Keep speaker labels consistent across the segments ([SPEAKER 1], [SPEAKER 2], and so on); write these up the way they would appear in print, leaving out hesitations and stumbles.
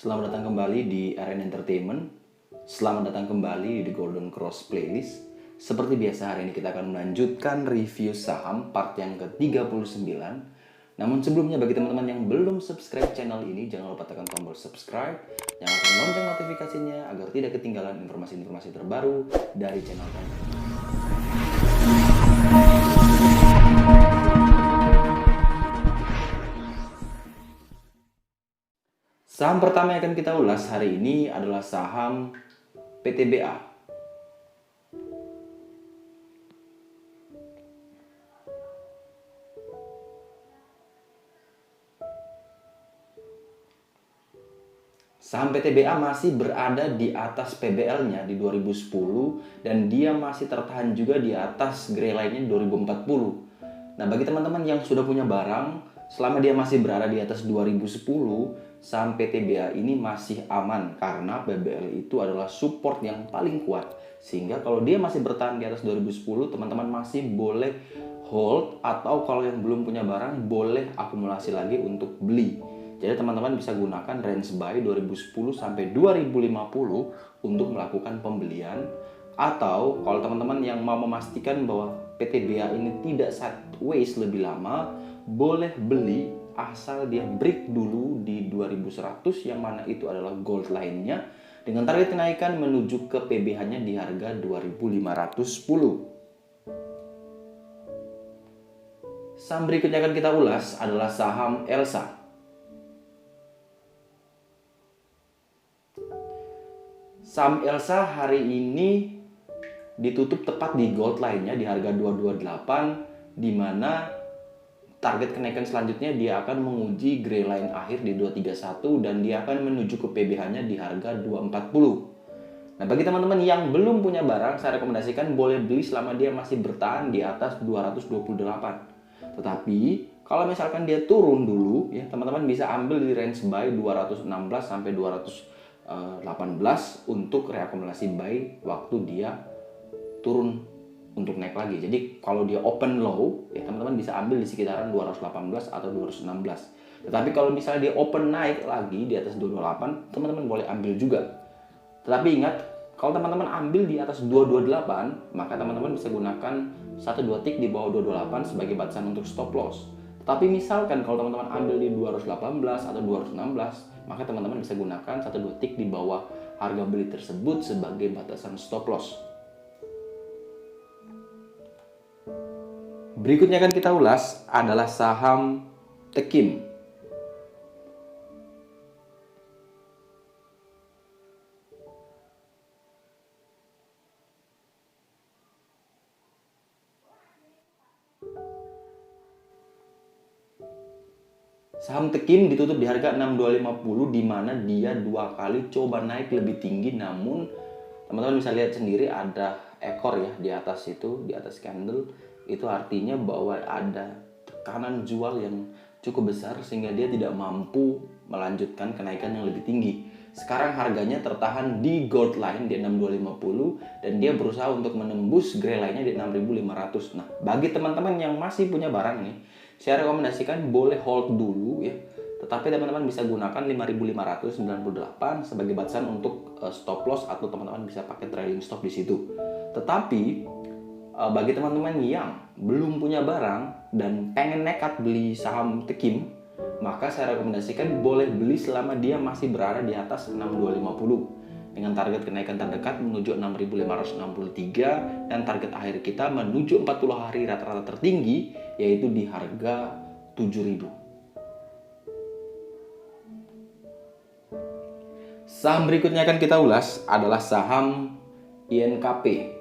[SPEAKER 1] Selamat datang kembali di RN Entertainment. Selamat datang kembali di Golden Cross Playlist. Seperti biasa, hari ini kita akan melanjutkan review saham part yang ke-39. Namun sebelumnya, bagi teman-teman yang belum subscribe channel ini, jangan lupa tekan tombol subscribe, nyalakan lonceng notifikasinya agar tidak ketinggalan informasi-informasi terbaru dari channel kami. Saham pertama yang akan kita ulas hari ini adalah saham PTBA. Saham PTBA masih berada di atas PBL-nya di 2010 dan dia masih tertahan juga di atas gray line-nya 2040. Nah, bagi teman-teman yang sudah punya barang, selama dia masih berada di atas 2010, saham PTBA ini masih aman karena PBL itu adalah support yang paling kuat. Sehingga kalau dia masih bertahan di atas 2010, teman-teman masih boleh hold, atau kalau yang belum punya barang boleh akumulasi lagi untuk beli. Jadi teman-teman bisa gunakan range buy 2010 sampai 2050 untuk melakukan pembelian. Atau kalau teman-teman yang mau memastikan bahwa PTBA ini tidak sideways lebih lama, boleh beli asal dia break dulu di 2100 yang mana itu adalah gold line-nya dengan target kenaikan menuju ke PBH-nya di harga 2510. Saham berikutnya akan kita ulas adalah saham Elsa. Saham Elsa hari ini ditutup tepat di gold line-nya di harga 228, di mana target kenaikan selanjutnya dia akan menguji gray line akhir di 231 dan dia akan menuju ke PBH-nya di harga 240. Nah, bagi teman-teman yang belum punya barang, saya rekomendasikan boleh beli selama dia masih bertahan di atas 228. Tetapi kalau misalkan dia turun dulu, ya teman-teman bisa ambil di range buy 216 sampai 218 untuk reakumulasi buy waktu dia turun untuk naik lagi. Jadi kalau dia open low, ya teman-teman bisa ambil di sekitaran 218 atau 216. Tetapi kalau misalnya dia open naik lagi di atas 228, teman-teman boleh ambil juga. Tetapi ingat, kalau teman-teman ambil di atas 228, maka teman-teman bisa gunakan 1-2 tick di bawah 228 sebagai batasan untuk stop loss. Tetapi misalkan kalau teman-teman ambil di 218 atau 216, maka teman-teman bisa gunakan 1-2 tick di bawah harga beli tersebut sebagai batasan stop loss. Berikutnya akan kita ulas adalah saham Tekim. Saham Tekim ditutup di harga 6250, di mana dia dua kali coba naik lebih tinggi, namun teman-teman bisa lihat sendiri ada ekor ya di atas itu, di atas candle. Itu artinya bahwa ada tekanan jual yang cukup besar sehingga dia tidak mampu melanjutkan kenaikan yang lebih tinggi. Sekarang harganya tertahan di gold line di 6250 dan dia berusaha untuk menembus gray line-nya di 6500. Nah, bagi teman-teman yang masih punya barang nih, saya rekomendasikan boleh hold dulu ya. Tetapi teman-teman bisa gunakan 5598 sebagai batasan untuk stop loss, atau teman-teman bisa pakai trailing stop di situ. Tetapi bagi teman-teman yang belum punya barang dan pengen nekat beli saham Tekim, maka saya rekomendasikan boleh beli selama dia masih berada di atas 6250 dengan target kenaikan terdekat menuju 6563 dan target akhir kita menuju 40 hari rata-rata tertinggi yaitu di harga 7000. Saham berikutnya akan kita ulas adalah saham INKP.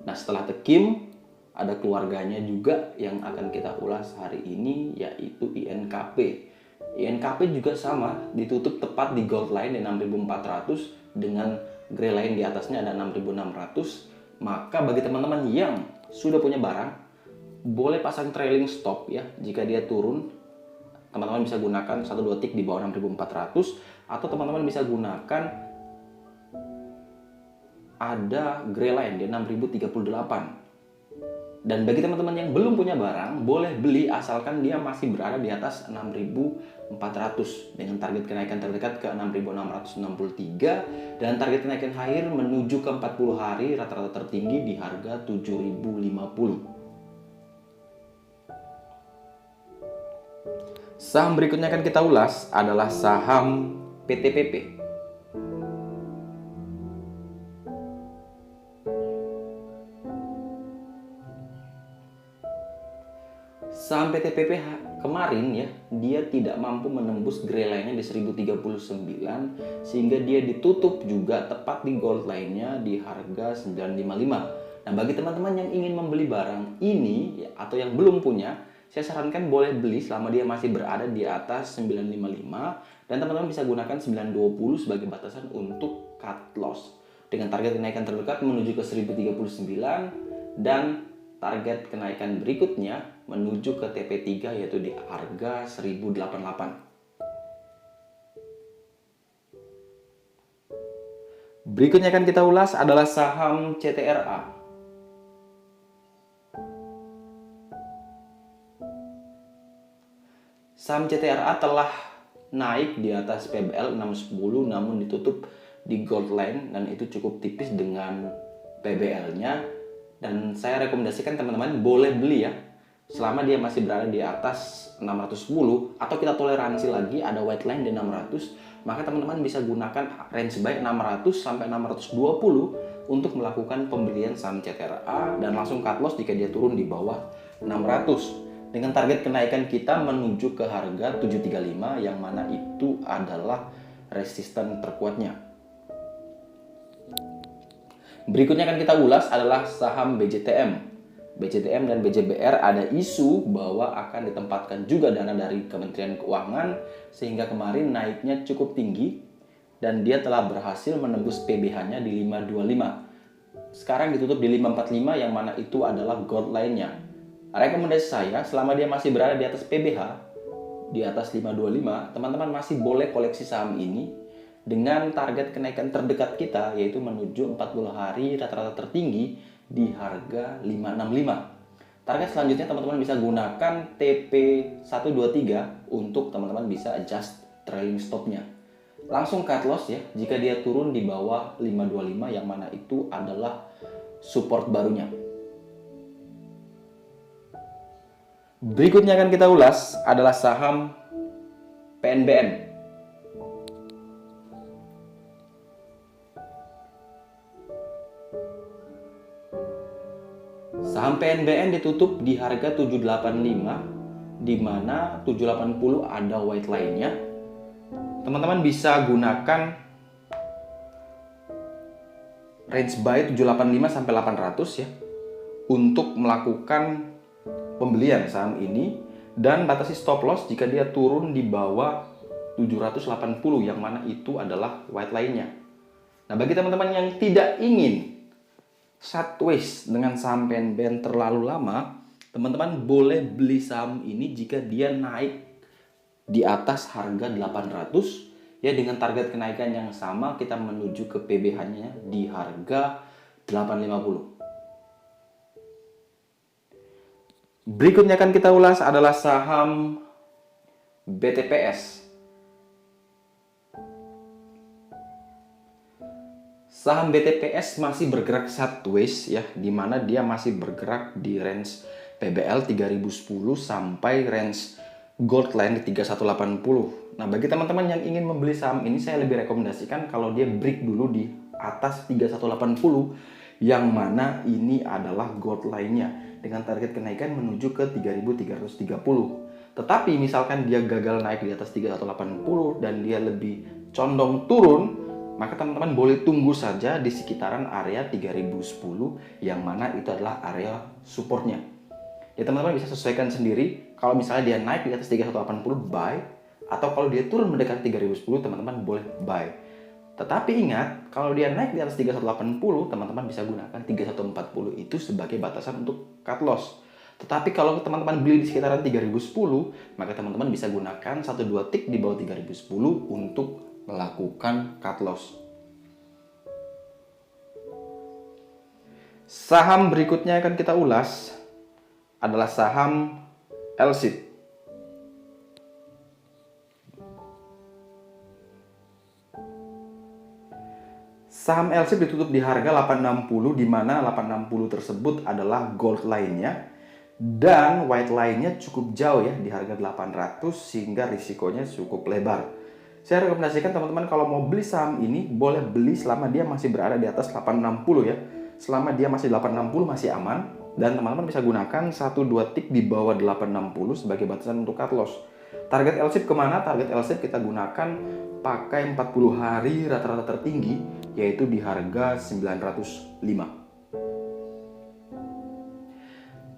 [SPEAKER 1] Nah, setelah Tekim ada keluarganya juga yang akan kita ulas hari ini, yaitu INKP. INKP juga sama, ditutup tepat di gold line di 6400 dengan gray line di atasnya ada 6600. Maka bagi teman-teman yang sudah punya barang, boleh pasang trailing stop ya. Jika dia turun, teman-teman bisa gunakan 1-2 tick di bawah 6400, atau teman-teman bisa gunakan ada gray line di 6038. Dan bagi teman-teman yang belum punya barang, boleh beli asalkan dia masih berada di atas 6.400 dengan target kenaikan terdekat ke 6.663 dan target kenaikan akhir menuju ke 40 hari rata-rata tertinggi di harga 7.050. Saham berikutnya akan kita ulas adalah saham PTPP. Saham PTPP kemarin ya, dia tidak mampu menembus gray line-nya di 1039 sehingga dia ditutup juga tepat di gold line-nya di harga 955. Nah, bagi teman-teman yang ingin membeli barang ini ya, atau yang belum punya, saya sarankan boleh beli selama dia masih berada di atas 955 dan teman-teman bisa gunakan 920 sebagai batasan untuk cut loss dengan target kenaikan terdekat menuju ke 1039 dan target kenaikan berikutnya menuju ke TP3 yaitu di harga 1088. Berikutnya akan kita ulas adalah saham CTRA. Saham CTRA telah naik di atas PBL 610 namun ditutup di gold line dan itu cukup tipis dengan PBL-nya. Dan saya rekomendasikan teman-teman boleh beli ya selama dia masih berada di atas 610 atau kita toleransi lagi ada white line di 600, maka teman-teman bisa gunakan range buy 600 sampai 620 untuk melakukan pembelian saham CTRA dan langsung cut loss jika dia turun di bawah 600 dengan target kenaikan kita menuju ke harga 735 yang mana itu adalah resisten terkuatnya. Berikutnya akan kita ulas adalah saham BJTM. BJTM dan BJBR ada isu bahwa akan ditempatkan juga dana dari Kementerian Keuangan sehingga kemarin naiknya cukup tinggi dan dia telah berhasil menembus PBH-nya di 525. Sekarang ditutup di 545 yang mana itu adalah gold line-nya. Rekomendasi saya selama dia masih berada di atas PBH di atas 525, teman-teman masih boleh koleksi saham ini dengan target kenaikan terdekat kita yaitu menuju 40 hari rata-rata tertinggi di harga 565. Target selanjutnya teman-teman bisa gunakan TP123 untuk teman-teman bisa adjust trailing stopnya. Langsung cut loss ya jika dia turun di bawah 525 yang mana itu adalah support barunya. Berikutnya akan kita ulas adalah saham PNBN. Saham PNBN ditutup di harga 785 di mana 780 ada white line-nya. Teman-teman bisa gunakan range buy 785 sampai 800 ya untuk melakukan pembelian saham ini dan batasi stop loss jika dia turun di bawah 780 yang mana itu adalah white line-nya. Nah, bagi teman-teman yang tidak ingin sideways dengan saham PNBN terlalu lama, teman-teman boleh beli saham ini jika dia naik di atas harga 800 ya dengan target kenaikan yang sama kita menuju ke PBH-nya di harga 850. Berikutnya akan kita ulas adalah saham BTPS. Saham BTPS masih bergerak sideways ya, di mana dia masih bergerak di range PBL 3010 sampai range gold line di 3180. Nah, bagi teman-teman yang ingin membeli saham ini saya lebih rekomendasikan kalau dia break dulu di atas 3180 yang mana ini adalah gold line-nya dengan target kenaikan menuju ke 3330. Tetapi misalkan dia gagal naik di atas 3180 dan dia lebih condong turun, maka teman-teman boleh tunggu saja di sekitaran area 3010 yang mana itu adalah area supportnya. Ya teman-teman bisa sesuaikan sendiri kalau misalnya dia naik di atas 3180 buy atau kalau dia turun mendekati 3010 teman-teman boleh buy. Tetapi ingat kalau dia naik di atas 3180 teman-teman bisa gunakan 3140 itu sebagai batasan untuk cut loss. Tetapi kalau teman-teman beli di sekitaran 3010 maka teman-teman bisa gunakan 1-2 tick di bawah 3010 untuk melakukan cut loss. Saham berikutnya akan kita ulas adalah saham LSIP. Saham LSIP ditutup di harga 860, di mana 860 tersebut adalah gold line-nya dan white line-nya cukup jauh ya di harga 800 sehingga risikonya cukup lebar. Saya rekomendasikan teman-teman kalau mau beli saham ini boleh beli selama dia masih berada di atas 860 ya. Selama dia masih 860 masih aman dan teman-teman bisa gunakan 1-2 tick di bawah 860 sebagai batasan untuk cut loss. Target LSIP kemana? Target LSIP kita gunakan pakai 40 hari rata-rata tertinggi yaitu di harga 905.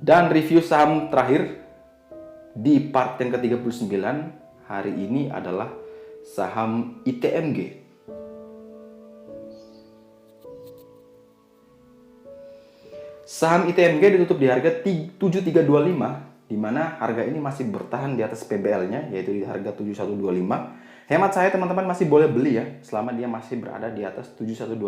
[SPEAKER 1] Dan review saham terakhir di part yang ke-39 hari ini adalah saham ITMG. Saham ITMG ditutup di harga 7325, di mana harga ini masih bertahan di atas PBL-nya yaitu di harga 7125. Hemat saya teman-teman masih boleh beli ya selama dia masih berada di atas 7125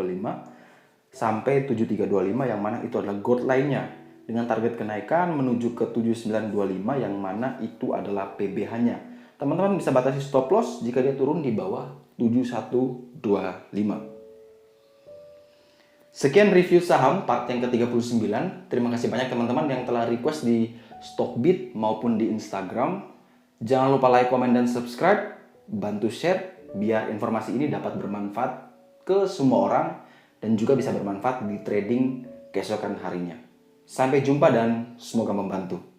[SPEAKER 1] sampai 7325 yang mana itu adalah gold line-nya dengan target kenaikan menuju ke 7925 yang mana itu adalah PBH-nya. Teman-teman bisa batasi stop loss jika dia turun di bawah 7125. Sekian review saham part yang ke-39. Terima kasih banyak teman-teman yang telah request di Stockbit maupun di Instagram. Jangan lupa like, komen, dan subscribe. Bantu share biar informasi ini dapat bermanfaat ke semua orang dan juga bisa bermanfaat di trading keesokan harinya. Sampai jumpa dan semoga membantu.